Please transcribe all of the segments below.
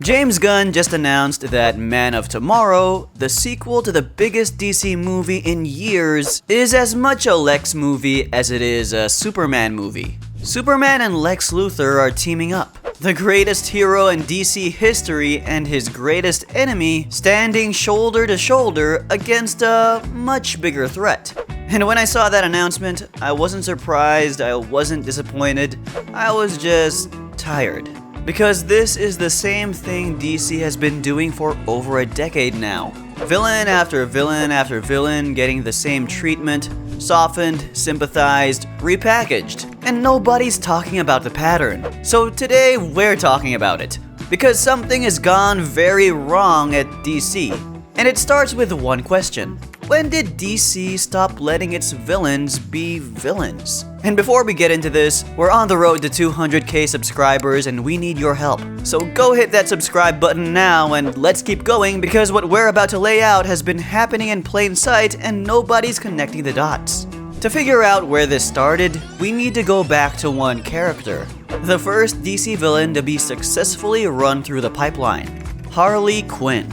James Gunn just announced that Man of Tomorrow, the sequel to the biggest DC movie in years, is as much a Lex movie as it is a Superman movie. Superman and Lex Luthor are teaming up, the greatest hero in DC history and his greatest enemy standing shoulder to shoulder against a much bigger threat. And when I saw that announcement, I wasn't surprised, I wasn't disappointed, I was just tired. Because this is the same thing DC has been doing for over a decade now. Villain after villain after villain getting the same treatment, softened, sympathized, repackaged, and nobody's talking about the pattern. So today we're talking about it, because something has gone very wrong at DC. And it starts with one question. When did DC stop letting its villains be villains? And before we get into this, we're on the road to 200k subscribers and we need your help. So go hit that subscribe button now and let's keep going, because what we're about to lay out has been happening in plain sight and nobody's connecting the dots. To figure out where this started, we need to go back to one character. The first DC villain to be successfully run through the pipeline, Harley Quinn.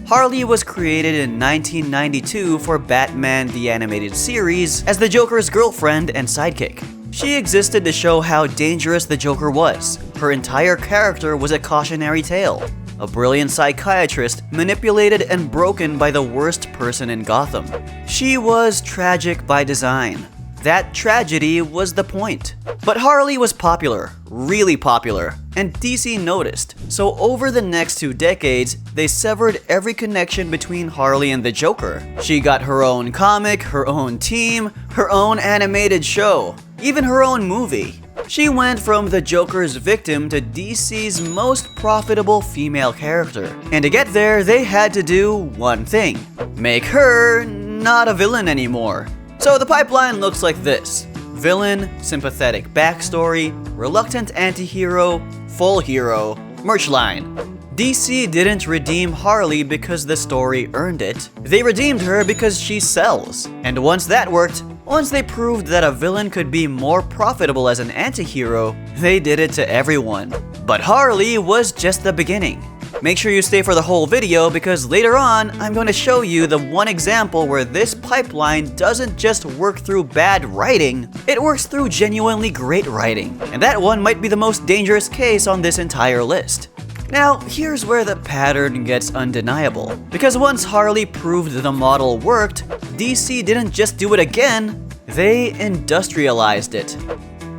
Harley was created in 1992 for Batman the Animated Series as the Joker's girlfriend and sidekick. She existed to show how dangerous the Joker was. Her entire character was a cautionary tale. A brilliant psychiatrist manipulated and broken by the worst person in Gotham. She was tragic by design. That tragedy was the point. But Harley was popular, really popular, and DC noticed. So over the next 2 decades, they severed every connection between Harley and the Joker. She got her own comic, her own team, her own animated show, even her own movie. She went from the Joker's victim to DC's most profitable female character. And to get there, they had to do one thing: make her not a villain anymore. So the pipeline looks like this: villain, sympathetic backstory, reluctant anti-hero, full hero, merch line. DC didn't redeem Harley because the story earned it. They redeemed her because she sells. And once that worked, once they proved that a villain could be more profitable as an anti-hero, they did it to everyone. But Harley was just the beginning. Make sure you stay for the whole video, because later on, I'm going to show you the one example where this pipeline doesn't just work through bad writing, it works through genuinely great writing. And that one might be the most dangerous case on this entire list. Now, here's where the pattern gets undeniable. Because once Harley proved the model worked, DC didn't just do it again, they industrialized it.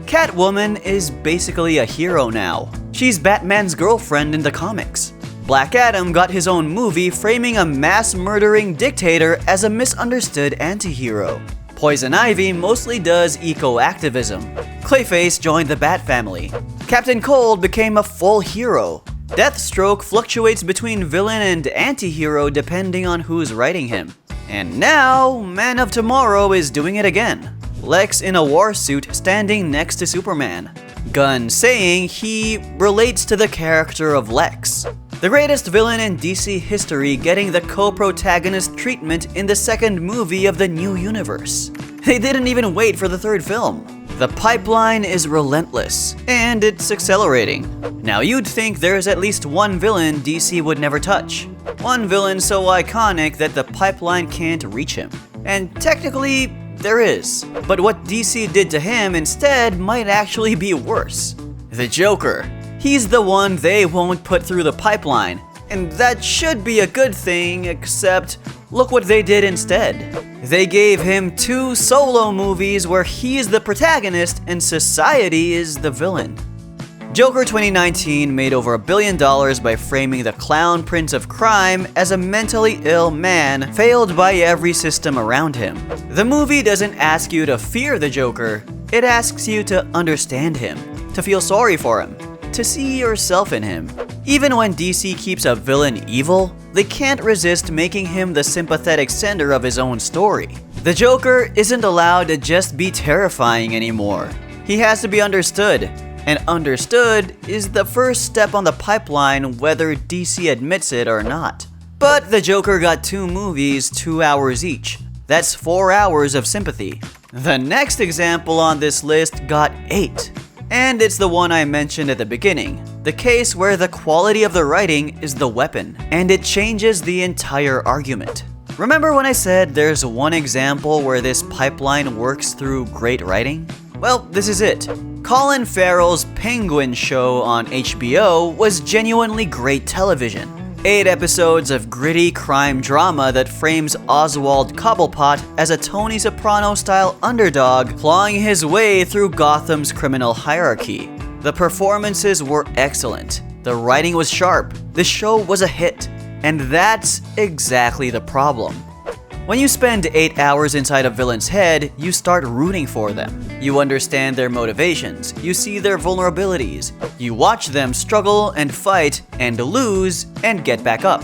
Catwoman is basically a hero now. She's Batman's girlfriend in the comics. Black Adam got his own movie framing a mass-murdering dictator as a misunderstood anti-hero. Poison Ivy mostly does eco-activism. Clayface joined the Bat family. Captain Cold became a full hero. Deathstroke fluctuates between villain and anti-hero depending on who's writing him. And now, Man of Tomorrow is doing it again. Lex in a war suit standing next to Superman. Gunn saying he relates to the character of Lex. The greatest villain in DC history getting the co-protagonist treatment in the second movie of the new universe. They didn't even wait for the third film. The pipeline is relentless, and it's accelerating. Now you'd think there's at least one villain DC would never touch. One villain so iconic that the pipeline can't reach him. And technically, there is. But what DC did to him instead might actually be worse. The Joker. He's the one they won't put through the pipeline. And that should be a good thing, except look what they did instead. They gave him 2 solo movies where he's the protagonist and society is the villain. Joker 2019 made over $1 billion by framing the clown prince of crime as a mentally ill man failed by every system around him. The movie doesn't ask you to fear the Joker, it asks you to understand him, to feel sorry for him, to see yourself in him. Even when DC keeps a villain evil, they can't resist making him the sympathetic center of his own story. The Joker isn't allowed to just be terrifying anymore. He has to be understood. And understood is the first step on the pipeline, whether DC admits it or not. But the Joker got 2 movies, 2 hours each. That's 4 hours of sympathy. The next example on this list got 8. And it's the one I mentioned at the beginning, the case where the quality of the writing is the weapon, and it changes the entire argument. Remember when I said there's one example where this pipeline works through great writing? Well, this is it. Colin Farrell's Penguin show on HBO was genuinely great television. 8 episodes of gritty crime drama that frames Oswald Cobblepot as a Tony Soprano-style underdog clawing his way through Gotham's criminal hierarchy. The performances were excellent. The writing was sharp. The show was a hit. And that's exactly the problem. When you spend 8 hours inside a villain's head, you start rooting for them. You understand their motivations, you see their vulnerabilities, you watch them struggle and fight and lose and get back up.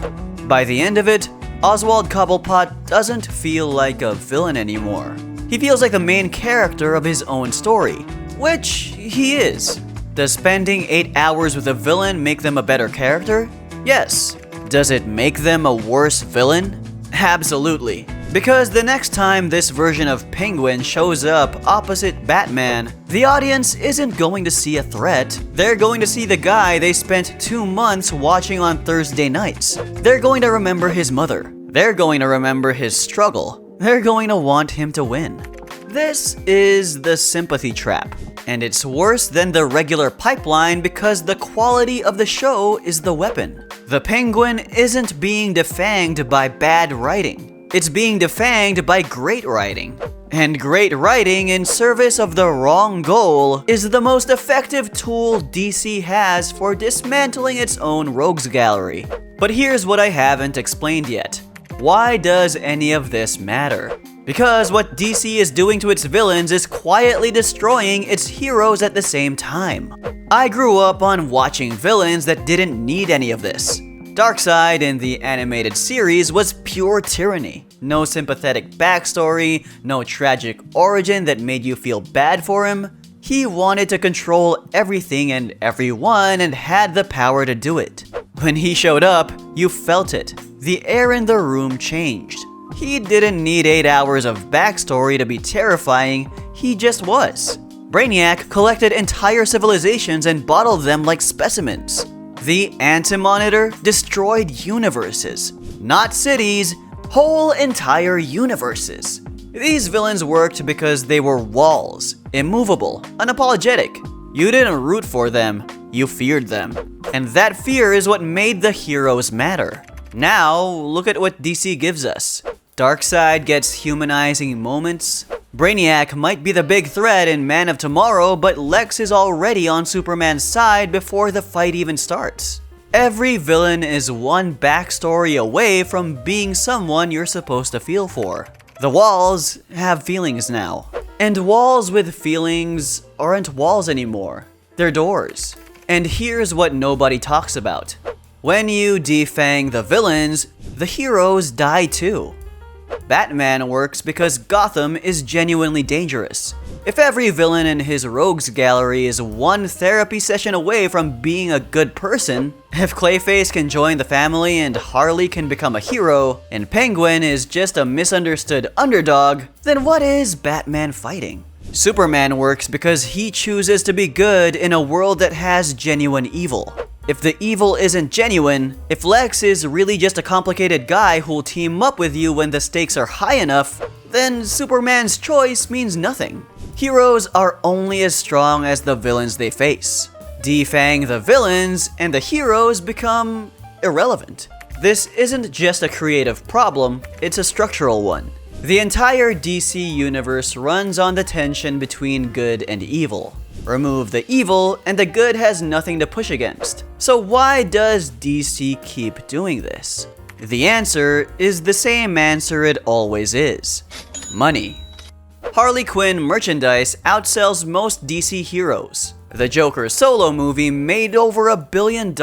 By the end of it, Oswald Cobblepot doesn't feel like a villain anymore. He feels like the main character of his own story, which he is. Does spending 8 hours with a villain make them a better character? Yes. Does it make them a worse villain? Absolutely. Because the next time this version of Penguin shows up opposite Batman, the audience isn't going to see a threat. They're going to see the guy they spent 2 months watching on Thursday nights. They're going to remember his mother. They're going to remember his struggle. They're going to want him to win. This is the sympathy trap. And it's worse than the regular pipeline because the quality of the show is the weapon. The Penguin isn't being defanged by bad writing. It's being defanged by great writing. And great writing in service of the wrong goal is the most effective tool DC has for dismantling its own rogues gallery. But here's what I haven't explained yet. Why does any of this matter? Because what DC is doing to its villains is quietly destroying its heroes at the same time. I grew up on watching villains that didn't need any of this. Darkseid in the animated series was pure tyranny. No sympathetic backstory, no tragic origin that made you feel bad for him. He wanted to control everything and everyone and had the power to do it. When he showed up, you felt it. The air in the room changed. He didn't need 8 hours of backstory to be terrifying, he just was. Brainiac collected entire civilizations and bottled them like specimens. The Anti-Monitor destroyed universes, not cities, whole entire universes. These villains worked because they were walls, immovable, unapologetic. You didn't root for them, you feared them. And that fear is what made the heroes matter. Now, look at what DC gives us. Darkseid gets humanizing moments. Brainiac might be the big threat in Man of Tomorrow, but Lex is already on Superman's side before the fight even starts. Every villain is one backstory away from being someone you're supposed to feel for. The walls have feelings now. And walls with feelings aren't walls anymore. They're doors. And here's what nobody talks about. When you defang the villains, the heroes die too. Batman works because Gotham is genuinely dangerous. If every villain in his rogues gallery is one therapy session away from being a good person, if Clayface can join the family and Harley can become a hero, and Penguin is just a misunderstood underdog, then what is Batman fighting? Superman works because he chooses to be good in a world that has genuine evil. If the evil isn't genuine, if Lex is really just a complicated guy who'll team up with you when the stakes are high enough, then Superman's choice means nothing. Heroes are only as strong as the villains they face. Defang the villains, and the heroes become irrelevant. This isn't just a creative problem, it's a structural one. The entire DC universe runs on the tension between good and evil. Remove the evil, and the good has nothing to push against. So why does DC keep doing this? The answer is the same answer it always is. Money. Harley Quinn merchandise outsells most DC heroes. The Joker solo movie made over $1 billion.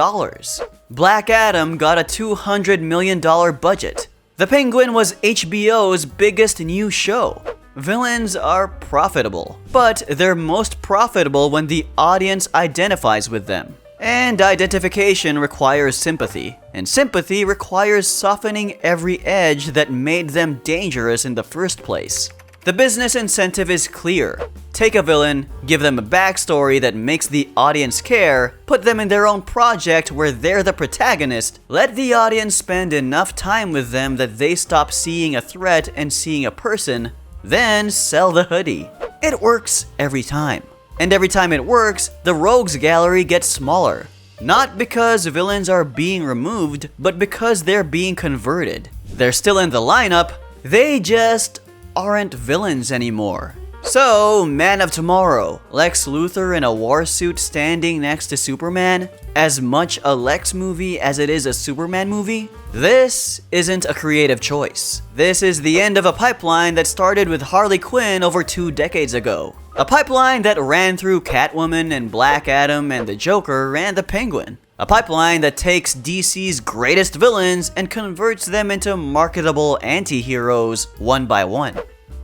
Black Adam got a $200 million budget. The Penguin was HBO's biggest new show. Villains are profitable, but they're most profitable when the audience identifies with them. And identification requires sympathy, and sympathy requires softening every edge that made them dangerous in the first place. The business incentive is clear. Take a villain, give them a backstory that makes the audience care, put them in their own project where they're the protagonist, let the audience spend enough time with them that they stop seeing a threat and seeing a person, then sell the hoodie. It works every time. And every time it works, the rogues gallery gets smaller. Not because villains are being removed, but because they're being converted. They're still in the lineup, they just aren't villains anymore. So, Man of Tomorrow, Lex Luthor in a war suit standing next to Superman, as much a Lex movie as it is a Superman movie? This isn't a creative choice. This is the end of a pipeline that started with Harley Quinn over 2 decades ago. A pipeline that ran through Catwoman and Black Adam and the Joker and the Penguin. A pipeline that takes DC's greatest villains and converts them into marketable anti-heroes one by one.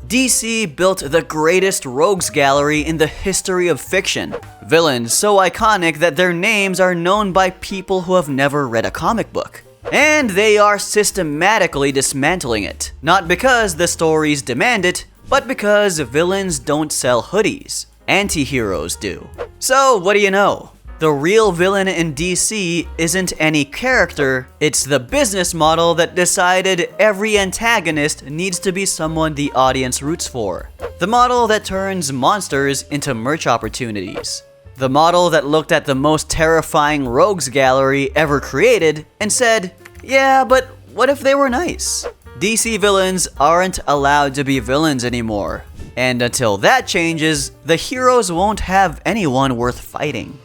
DC built the greatest rogues gallery in the history of fiction. Villains so iconic that their names are known by people who have never read a comic book. And they are systematically dismantling it. Not because the stories demand it, but because villains don't sell hoodies. Anti-heroes do. So what do you know? The real villain in DC isn't any character, it's the business model that decided every antagonist needs to be someone the audience roots for. The model that turns monsters into merch opportunities. The model that looked at the most terrifying rogues gallery ever created and said, yeah, but what if they were nice? DC villains aren't allowed to be villains anymore. And until that changes, the heroes won't have anyone worth fighting.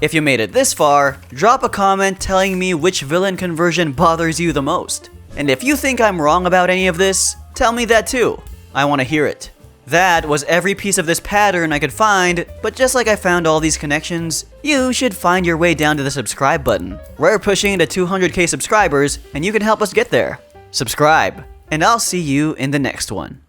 If you made it this far, drop a comment telling me which villain conversion bothers you the most. And if you think I'm wrong about any of this, tell me that too. I want to hear it. That was every piece of this pattern I could find, but just like I found all these connections, you should find your way down to the subscribe button. We're pushing to 200k subscribers, and you can help us get there. Subscribe, and I'll see you in the next one.